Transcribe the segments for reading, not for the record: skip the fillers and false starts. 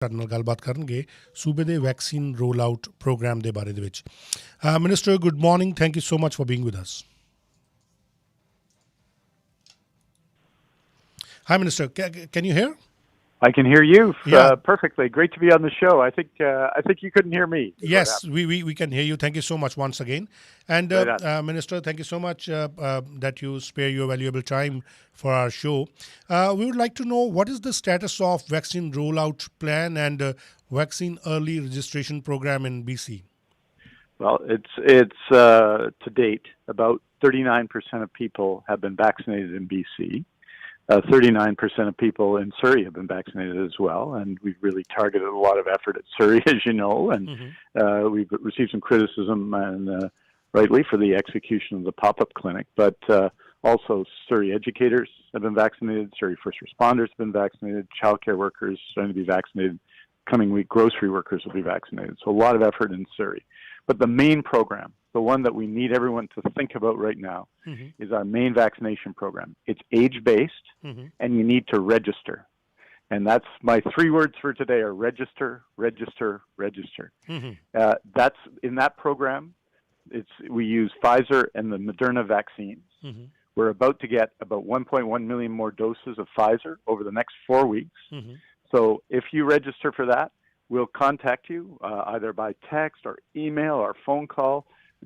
ਸਾਡੇ ਨਾਲ ਗੱਲਬਾਤ ਕਰਨਗੇ ਸੂਬੇ ਦੇ ਵੈਕਸੀਨ ਰੋਲ ਆਊਟ ਪ੍ਰੋਗਰਾਮ ਦੇ ਬਾਰੇ ਦੇ ਵਿੱਚ। Minister, good morning, thank you so much for being with us. Hi, Minister. Can you hear? I can hear you Yeah. perfectly. Great to be on the show. I think you couldn't hear me. Yes, we can hear you. Thank you so much once again. And Right Minister, thank you so much that you spare your valuable time for our show. We would like to know what is the status of vaccine rollout plan and vaccine early registration program in BC? Well, it's to date about 39% of people have been vaccinated in BC. 39% of people in Surrey have been vaccinated as well, and we've really targeted a lot of effort at Surrey, as you know, and we've received some criticism, and rightly, for the execution of the pop-up clinic. But also Surrey educators have been vaccinated, Surrey first responders have been vaccinated, childcare workers are going to be vaccinated. Coming week, grocery workers will be vaccinated. So a lot of effort in Surrey. But the main program, the one that we need everyone to think about right now, is our main vaccination program. It's age-based, and you need to register. And that's my 3 words for today are register, register, register. That's in that program. We use Pfizer and the Moderna vaccines. We're about to get about 1.1 million more doses of Pfizer over the next 4 weeks. So if you register for that, we'll contact you either by text or email or phone call,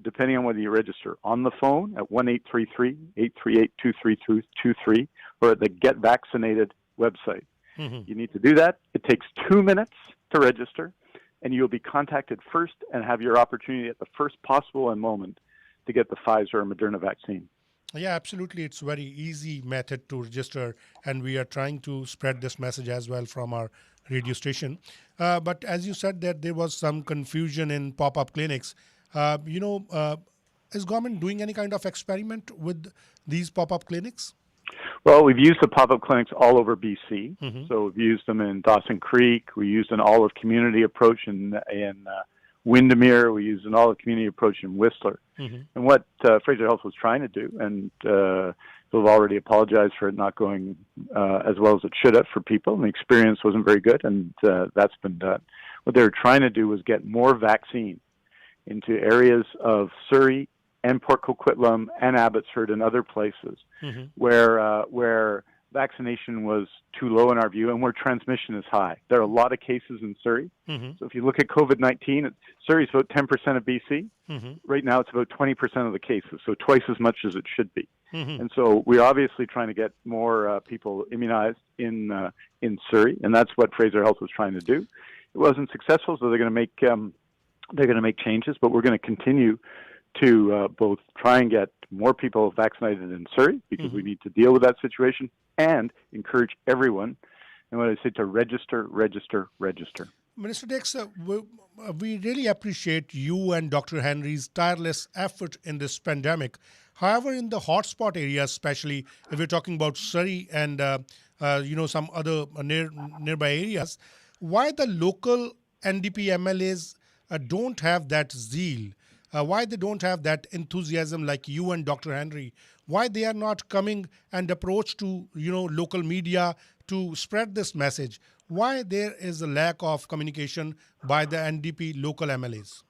depending on whether you register on the phone at 1-833-838-2323 or at the Get Vaccinated website. You need to do that. It takes 2 minutes to register, and you'll be contacted first and have your opportunity at the first possible moment to get the Pfizer or Moderna vaccine. Yeah, absolutely. It's a very easy method to register, and we are trying to spread this message as well from our radio station. But as you said that there was some confusion in pop-up clinics. Is government doing any kind of experiment with these pop-up clinics? Well, we've used the pop-up clinics all over BC. So we've used them in Dawson Creek. We used an all-of-community approach in Windermere. We used an all-of-community approach in Whistler. And what Fraser Health was trying to do, and they've already apologized for it not going as well as it should have for people, and the experience wasn't very good, and that's been done. What they were trying to do was get more vaccine into areas of Surrey and Port Coquitlam and Abbotsford and other places where vaccination was too low in our view and where transmission is high. There are a lot of cases in Surrey. So if you look at COVID-19, Surrey is about 10% of BC. Right now it's about 20% of the cases, so twice as much as it should be. And so we're obviously trying to get more people immunized in Surrey, and that's what Fraser Health was trying to do. It wasn't successful, so they're going to make changes, but we're going to continue to both try and get more people vaccinated in Surrey, because we need to deal with that situation, and encourage everyone, and what I say, to register, register, register. Minister Dix, we really appreciate you and Dr. Henry's tireless effort in this pandemic. However, in the hotspot areas, especially if we're talking about Surrey and some other nearby areas, why the local NDP MLAs don't have that zeal? Why they don't have that enthusiasm like you and Dr. Henry? Why they are not coming and approach to local media to spread this message? Why there is a lack of communication by the NDP local MLAs?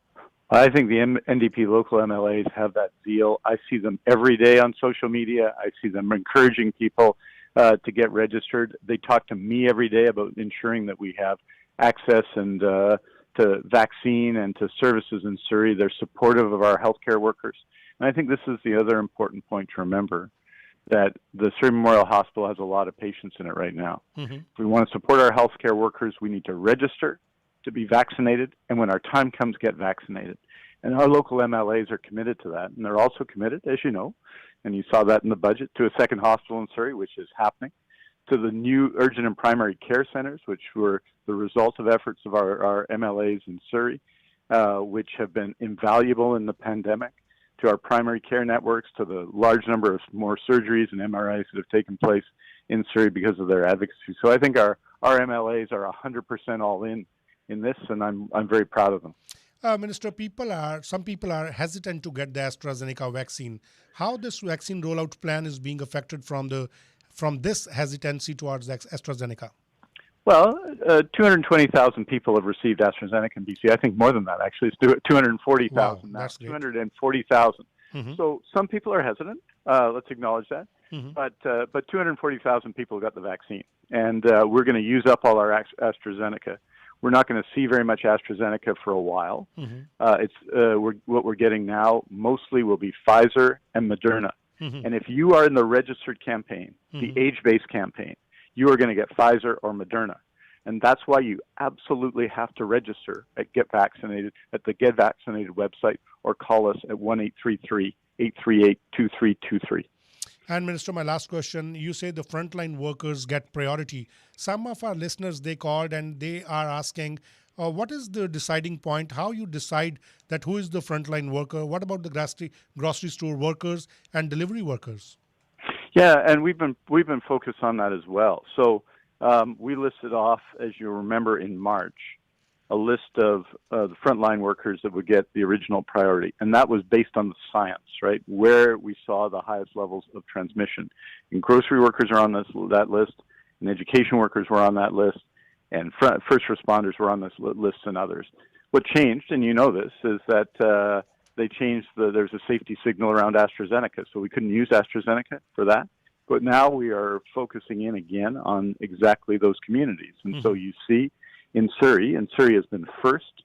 I think the NDP local MLAs have that zeal. I see them every day on social media. I see them encouraging people to get registered. They talk to me every day about ensuring that we have access and to vaccine and to services in Surrey. They're supportive of our healthcare workers. And I think this is the other important point to remember, that the Surrey Memorial Hospital has a lot of patients in it right now. If we want to support our healthcare workers, we need to register to be vaccinated, and when our time comes, get vaccinated. And our local MLAs are committed to that, and they're also committed, as you know, and you saw that in the budget, to a second hospital in Surrey, which is happening, to the new urgent and primary care centers, which were the result of efforts of our MLAs in Surrey, which have been invaluable in the pandemic, to our primary care networks, to the large number of more surgeries and MRIs that have taken place in Surrey because of their advocacy. So I think our MLAs are 100% all in this, and I'm very proud of them. Minister, some people are hesitant to get the AstraZeneca vaccine. How this vaccine rollout plan is being affected from this hesitancy towards AstraZeneca? Well, 220,000 people have received AstraZeneca in BC. I think more than that, actually. It's Wow, 240,000 now. that's great. 240,000. Mm-hmm. So some people are hesitant. Let's acknowledge that. Mm-hmm. But 240,000 people got the vaccine, and we're going to use up all our AstraZeneca. We're not going to see very much AstraZeneca for a while. Mm-hmm. What we're getting now mostly will be Pfizer and Moderna. Mm-hmm. And if you are in the registered campaign, the age-based campaign, you are going to get Pfizer or Moderna. And that's why you absolutely have to register at Get Vaccinated at the Get Vaccinated website, or call us at 1-833-838-2323. And Minister, my last question, you say the frontline workers get priority. Some of our listeners, they called and they are asking, what is the deciding point? How you decide that who is the frontline worker? What about the grocery store workers and delivery workers? Yeah, and we've been focused on that as well. So we listed off, as you remember, in March, a list of the frontline workers that would get the original priority, and that was based on the science, right? Where we saw the highest levels of transmission. And grocery workers are on that list, and education workers were on that list, and first responders were on this list, and others. What changed, and you know this, is that they changed there's a safety signal around AstraZeneca, so we couldn't use AstraZeneca for that. But now we are focusing in again on exactly those communities. And so you see in Surrey, and Surrey has been first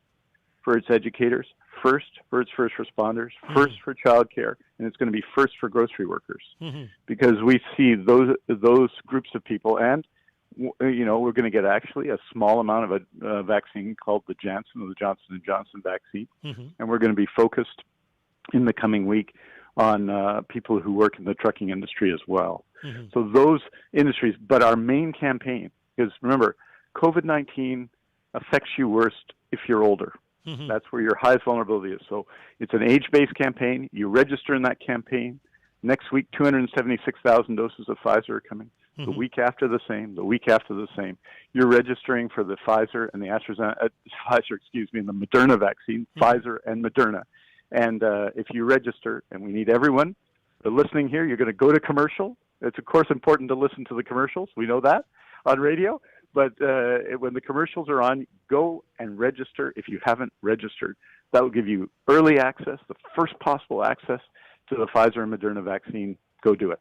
for its educators, first for its first responders, first for childcare, and it's going to be first for grocery workers. Because we see those groups of people, and we're going to get actually a small amount of a vaccine called the Johnson & Johnson vaccine, and we're going to be focused in the coming week on people who work in the trucking industry as well. So those industries, but our main campaign is, remember, COVID-19 affects you worst if you're older. That's where your highest vulnerability is. So it's an age-based campaign. You register in that campaign. Next week, 276,000 doses of Pfizer are coming. The week after the same, the week after the same. You're registering for the Pfizer and the and the Moderna vaccine, Pfizer and Moderna. And if you register, and we need everyone listening here, you're going to go to commercial. It's, of course, important to listen to the commercials. We know that on radio. But when the commercials are on, go and register if you haven't registered. That will give you early access, the first possible access to the Pfizer and Moderna vaccine. Go do it.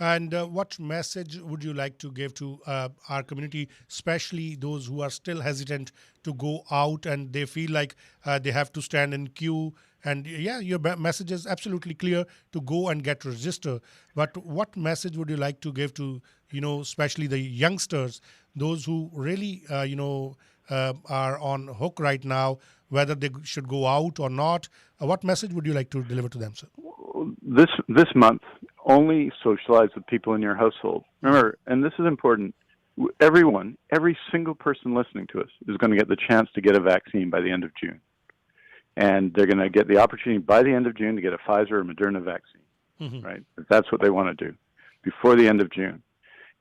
And what message would you like to give to our community, especially those who are still hesitant to go out and they feel like they have to stand in queue? And yeah, your message is absolutely clear to go and get registered. But what message would you like to give to, especially the youngsters, those who really, are on hook right now, whether they should go out or not? What message would you like to deliver to them, sir? This month, only socialize with people in your household. Remember, and this is important, every single person listening to us is going to get the chance to get a vaccine by the end of June. And they're going to get the opportunity by the end of June to get a Pfizer or Moderna vaccine, right? If that's what they want to do before the end of June.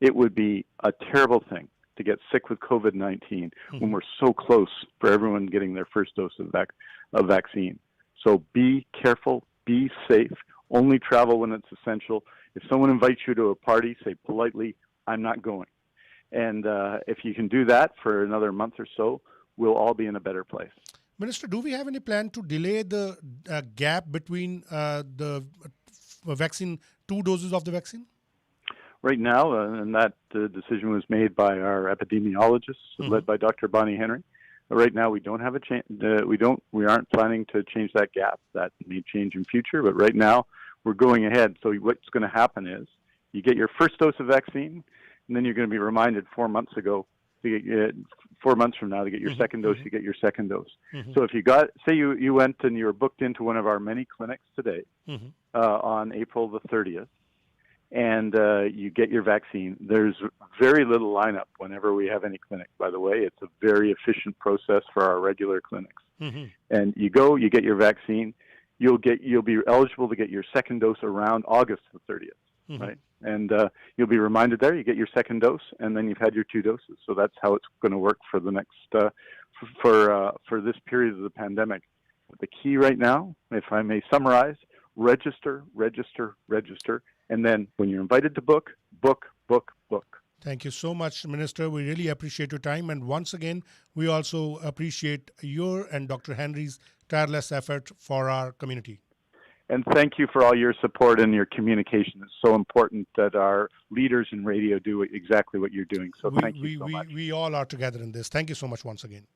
It would be a terrible thing to get sick with COVID-19 when we're so close for everyone getting their first dose of vaccine. So be careful, be safe, only travel when it's essential. If someone invites you to a party, say politely, I'm not going. And if you can do that for another month or so, we'll all be in a better place. Minister, do we have any plan to delay the gap between the vaccine, 2 doses of the vaccine? Right now, and that decision was made by our epidemiologists, led by Dr. Bonnie Henry. Right now, we don't have we aren't planning to change that gap. That may change in future, but right now, we're going ahead. So what's going to happen is you get your first dose of vaccine, and then you're going to be reminded 4 months from now to get your second dose, you get your second dose. So if say you went and you were booked into one of our many clinics today on April the 30th, and you get your vaccine, there's very little lineup whenever we have any clinic, by the way. It's a very efficient process for our regular clinics. And you go, you get your vaccine, you'll be eligible to get your second dose around August the 30th, right? And you'll be reminded there, you get your second dose, and then you've had your 2 doses. So that's how it's going to work for the next, for this period of the pandemic. But the key right now, if I may summarize, register, register, register. And then when you're invited to book, book, book, book. Thank you so much, Minister. We really appreciate your time. And once again, we also appreciate your and Dr. Henry's tireless effort for our community. And thank you for all your support and your communication. It's so important that our leaders in radio do exactly what you're doing. So thank you so much. We all are together in this. Thank you so much once again.